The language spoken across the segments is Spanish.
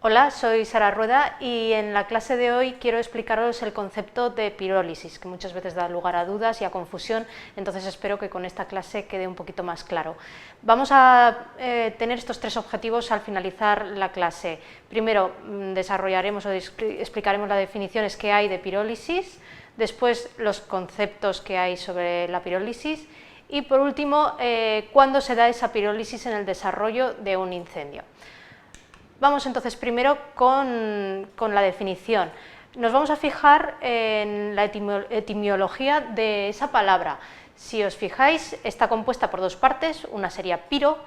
Hola, soy Sara Rueda y en la clase de hoy quiero explicaros el concepto de pirólisis, que muchas veces da lugar a dudas y a confusión, entonces espero que con esta clase quede un poquito más claro. Vamos a tener estos tres objetivos al finalizar la clase. Primero, desarrollaremos o explicaremos las definiciones que hay de pirólisis, después los conceptos que hay sobre la pirólisis y por último, cuándo se da esa pirólisis en el desarrollo de un incendio. Vamos entonces primero con la definición. Nos vamos a fijar en la etimología de esa palabra. Si os fijáis, está compuesta por dos partes, una sería piro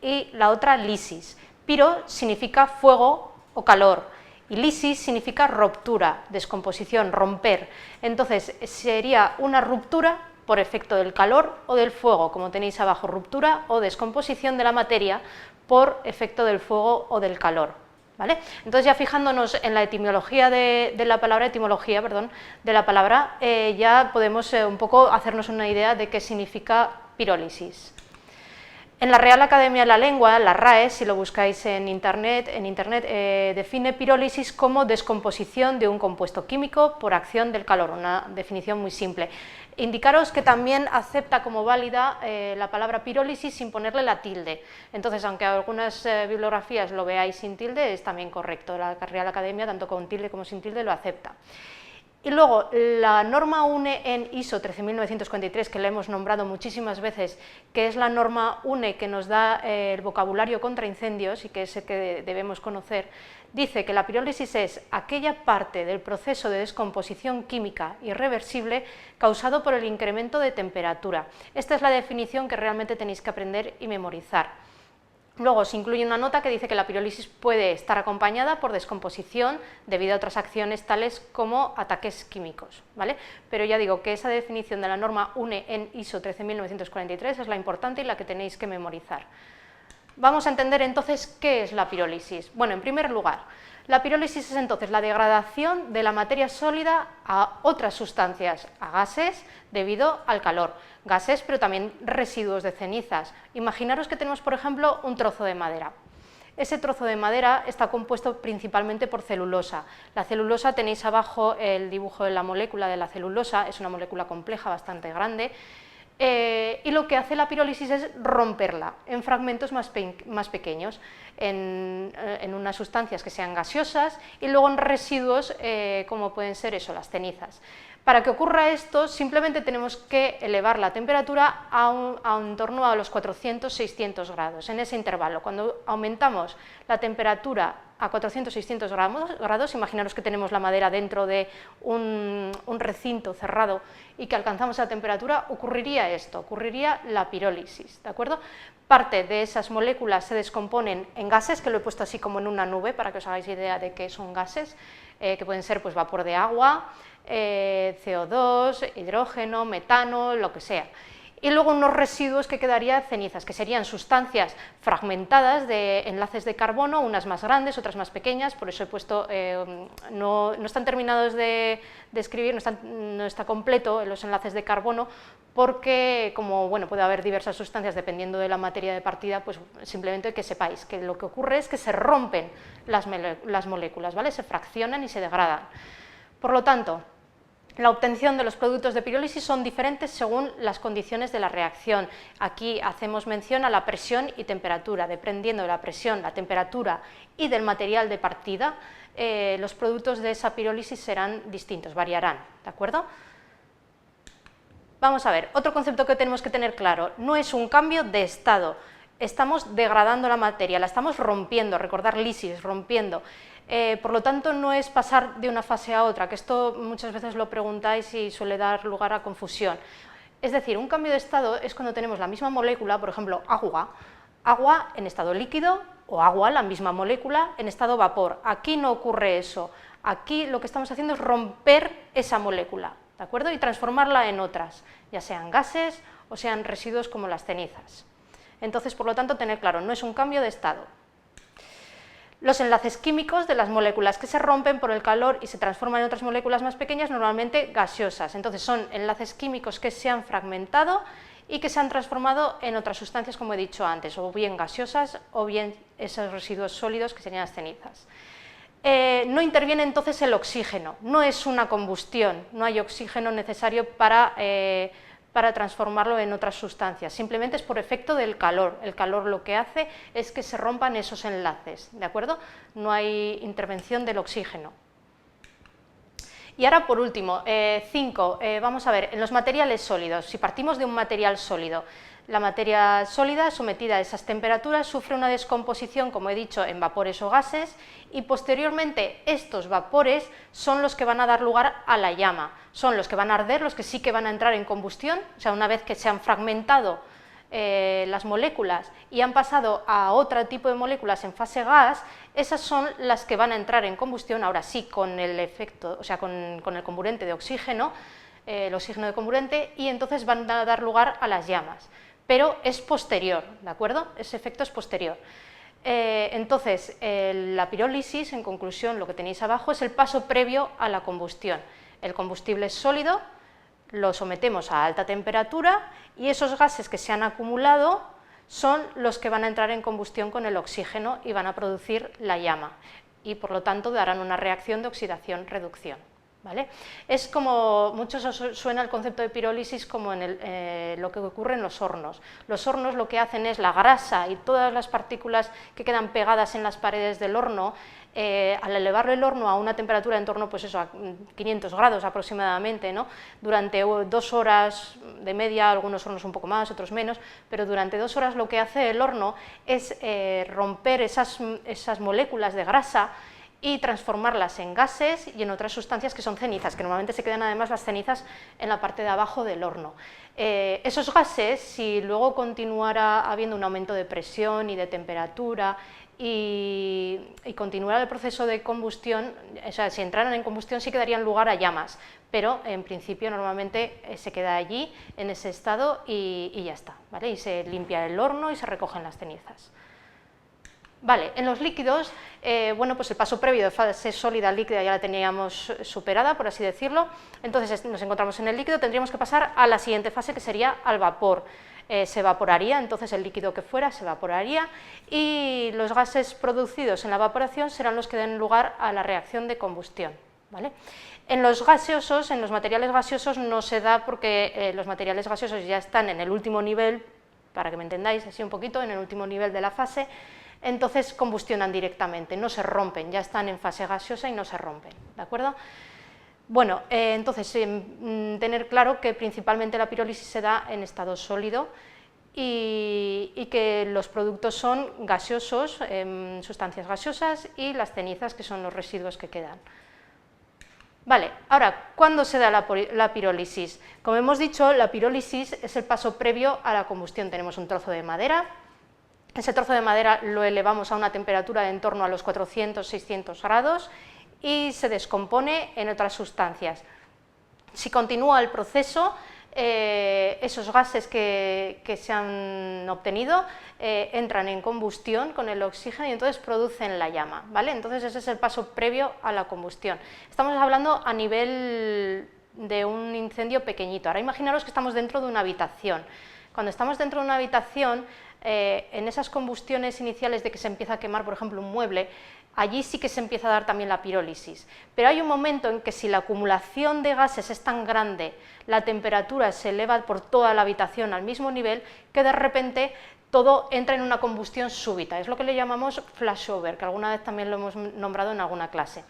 y la otra lisis. Piro significa fuego o calor y lisis significa ruptura, descomposición, romper. Entonces sería una ruptura por efecto del calor o del fuego, como tenéis abajo, ruptura o descomposición de la materia por efecto del fuego o del calor, ¿vale? Entonces ya fijándonos en la etimología de la palabra, ya podemos un poco hacernos una idea de qué significa pirólisis. En la Real Academia de la Lengua, la RAE, si lo buscáis en internet define pirólisis como descomposición de un compuesto químico por acción del calor, una definición muy simple. Indicaros que también acepta como válida la palabra pirólisis sin ponerle la tilde, entonces aunque algunas bibliografías lo veáis sin tilde, es también correcto, la Real Academia tanto con tilde como sin tilde lo acepta. Y luego, la norma UNE en ISO 13943, que la hemos nombrado muchísimas veces, que es la norma UNE que nos da el vocabulario contra incendios y que es el que debemos conocer, dice que la pirólisis es aquella parte del proceso de descomposición química irreversible causado por el incremento de temperatura. Esta es la definición que realmente tenéis que aprender y memorizar. Luego se incluye una nota que dice que la pirólisis puede estar acompañada por descomposición debido a otras acciones tales como ataques químicos, ¿vale? Pero ya digo que esa definición de la norma UNE en ISO 13943 es la importante y la que tenéis que memorizar. Vamos a entender entonces qué es la pirólisis. Bueno, en primer lugar, la pirólisis es entonces la degradación de la materia sólida a otras sustancias, a gases, debido al calor. Gases, pero también residuos de cenizas. Imaginaros que tenemos, por ejemplo, un trozo de madera. Ese trozo de madera está compuesto principalmente por celulosa. La celulosa, tenéis abajo el dibujo de la molécula de la celulosa, es una molécula compleja, bastante grande, y lo que hace la pirólisis es romperla en fragmentos más pequeños, en unas sustancias que sean gaseosas y luego en residuos como pueden ser eso, las cenizas. Para que ocurra esto, simplemente tenemos que elevar la temperatura en torno a los 400-600 grados, en ese intervalo. Cuando aumentamos la temperatura a 400-600 grados, imaginaros que tenemos la madera dentro de un recinto cerrado y que alcanzamos la temperatura, ocurriría esto, ocurriría la pirólisis, ¿de acuerdo? Parte de esas moléculas se descomponen en gases, que lo he puesto así como en una nube para que os hagáis idea de qué son gases, que pueden ser pues, vapor de agua, CO2, hidrógeno, metano, lo que sea. Y luego unos residuos que quedarían cenizas, que serían sustancias fragmentadas de enlaces de carbono, unas más grandes, otras más pequeñas, por eso he puesto, no están terminados de escribir, no está completo los enlaces de carbono, porque como bueno, puede haber diversas sustancias dependiendo de la materia de partida, pues simplemente que sepáis que lo que ocurre es que se rompen las moléculas, ¿vale? Se fraccionan y se degradan. Por lo tanto, la obtención de los productos de pirólisis son diferentes según las condiciones de la reacción. Aquí hacemos mención a la presión y temperatura. Dependiendo de la presión, la temperatura y del material de partida, los productos de esa pirólisis serán distintos, variarán, ¿de acuerdo? Vamos a ver, otro concepto que tenemos que tener claro, no es un cambio de estado, estamos degradando la materia, la estamos rompiendo, recordar lisis, rompiendo. Por lo tanto, no es pasar de una fase a otra, que esto muchas veces lo preguntáis y suele dar lugar a confusión. Es decir, un cambio de estado es cuando tenemos la misma molécula, por ejemplo, agua en estado líquido o agua, la misma molécula, en estado vapor. Aquí no ocurre eso, aquí lo que estamos haciendo es romper esa molécula, ¿de acuerdo? Y transformarla en otras, ya sean gases o sean residuos como las cenizas. Entonces, por lo tanto, tener claro, no es un cambio de estado. Los enlaces químicos de las moléculas que se rompen por el calor y se transforman en otras moléculas más pequeñas, normalmente gaseosas. Entonces son enlaces químicos que se han fragmentado y que se han transformado en otras sustancias, como he dicho antes, o bien gaseosas o bien esos residuos sólidos que serían las cenizas. No interviene entonces el oxígeno, no es una combustión, no hay oxígeno necesario para transformarlo en otras sustancias, simplemente es por efecto del calor. El calor lo que hace es que se rompan esos enlaces, ¿de acuerdo? No hay intervención del oxígeno. Y ahora, por último, 5, vamos a ver, en los materiales sólidos, si partimos de un material sólido, la materia sólida sometida a esas temperaturas sufre una descomposición, como he dicho, en vapores o gases, y posteriormente estos vapores son los que van a dar lugar a la llama, son los que van a arder, los que sí que van a entrar en combustión, o sea, una vez que se han fragmentado las moléculas y han pasado a otro tipo de moléculas en fase gas, esas son las que van a entrar en combustión, ahora sí, con el efecto, o sea, con el comburente de oxígeno, el oxígeno de comburente, y entonces van a dar lugar a las llamas, pero es posterior, ¿de acuerdo? Ese efecto es posterior. Entonces, la pirólisis, en conclusión, lo que tenéis abajo, es el paso previo a la combustión. El combustible es sólido, lo sometemos a alta temperatura y esos gases que se han acumulado son los que van a entrar en combustión con el oxígeno y van a producir la llama y por lo tanto darán una reacción de oxidación-reducción. ¿Vale? Es como, muchos os suena el concepto de pirólisis como en lo que ocurre en los hornos. Los hornos lo que hacen es la grasa y todas las partículas que quedan pegadas en las paredes del horno, al elevar el horno a una temperatura en torno, pues eso, a 500 grados aproximadamente, ¿no? Durante 2 horas de media, algunos hornos un poco más, otros menos, pero durante 2 horas lo que hace el horno es romper esas moléculas de grasa y transformarlas en gases y en otras sustancias que son cenizas, que normalmente se quedan además las cenizas en la parte de abajo del horno. Esos gases, si luego continuara habiendo un aumento de presión y de temperatura y continuara el proceso de combustión, o sea, si entraran en combustión sí que darían lugar a llamas, pero en principio normalmente se queda allí en ese estado y ya está, ¿vale? Y se limpia el horno y se recogen las cenizas. Vale, en los líquidos, bueno, pues el paso previo de fase sólida a líquida ya la teníamos superada, por así decirlo, entonces nos encontramos en el líquido, tendríamos que pasar a la siguiente fase, que sería al vapor. Se evaporaría, entonces el líquido que fuera se evaporaría y los gases producidos en la evaporación serán los que den lugar a la reacción de combustión, ¿vale? En los gaseosos, en los materiales gaseosos no se da porque los materiales gaseosos ya están en el último nivel, para que me entendáis así un poquito, en el último nivel de la fase, entonces combustionan directamente, no se rompen, ya están en fase gaseosa y no se rompen, ¿de acuerdo? Bueno, entonces tener claro que principalmente la pirólisis se da en estado sólido y que los productos son gaseosos, sustancias gaseosas, y las cenizas, que son los residuos que quedan. Vale, ahora, ¿cuándo se da la pirólisis? Como hemos dicho, la pirólisis es el paso previo a la combustión. Tenemos un trozo de madera. Ese trozo de madera lo elevamos a una temperatura de en torno a los 400-600 grados y se descompone en otras sustancias. Si continúa el proceso, esos gases que se han obtenido entran en combustión con el oxígeno y entonces producen la llama, ¿vale? Entonces ese es el paso previo a la combustión. Estamos hablando a nivel de un incendio pequeñito. Ahora imaginaros que estamos dentro de una habitación. Cuando estamos dentro de una habitación, en esas combustiones iniciales de que se empieza a quemar, por ejemplo, un mueble, allí sí que se empieza a dar también la pirólisis. Pero hay un momento en que si la acumulación de gases es tan grande, la temperatura se eleva por toda la habitación al mismo nivel, que de repente todo entra en una combustión súbita. Es lo que le llamamos flashover, que alguna vez también lo hemos nombrado en alguna clase.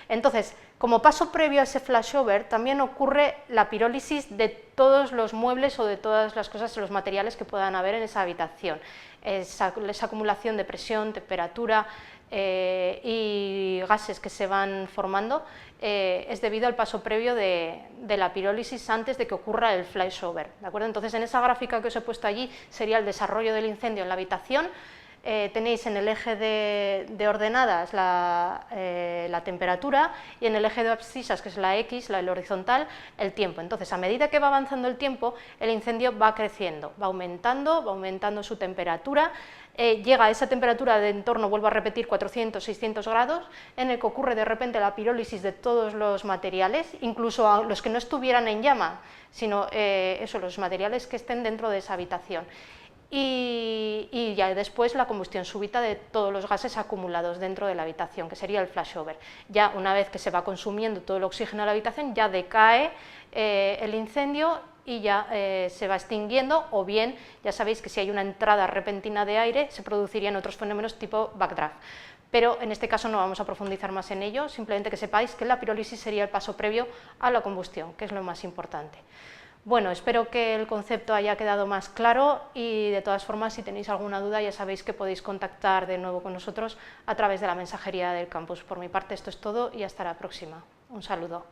Entonces, como paso previo a ese flashover, también ocurre la pirólisis de todos los muebles o de todas las cosas, los materiales que puedan haber en esa habitación. Esa acumulación de presión, temperatura y gases que se van formando es debido al paso previo de la pirólisis antes de que ocurra el flashover, ¿de acuerdo? Entonces, en esa gráfica que os he puesto allí sería el desarrollo del incendio en la habitación. tenéis en el eje de ordenadas la temperatura y en el eje de abscisas, que es la X, el horizontal, el tiempo. Entonces, a medida que va avanzando el tiempo, el incendio va creciendo, va aumentando su temperatura, llega a esa temperatura de entorno, vuelvo a repetir, 400, 600 grados, en el que ocurre de repente la pirólisis de todos los materiales, incluso a los que no estuvieran en llama, sino los materiales que estén dentro de esa habitación. Y ya después la combustión súbita de todos los gases acumulados dentro de la habitación, que sería el flashover. Ya una vez que se va consumiendo todo el oxígeno de la habitación, ya decae el incendio y ya se va extinguiendo, o bien, ya sabéis que si hay una entrada repentina de aire, se producirían otros fenómenos tipo backdraft. Pero en este caso no vamos a profundizar más en ello, simplemente que sepáis que la pirólisis sería el paso previo a la combustión, que es lo más importante. Bueno, espero que el concepto haya quedado más claro y de todas formas, si tenéis alguna duda, ya sabéis que podéis contactar de nuevo con nosotros a través de la mensajería del campus. Por mi parte esto es todo y hasta la próxima. Un saludo.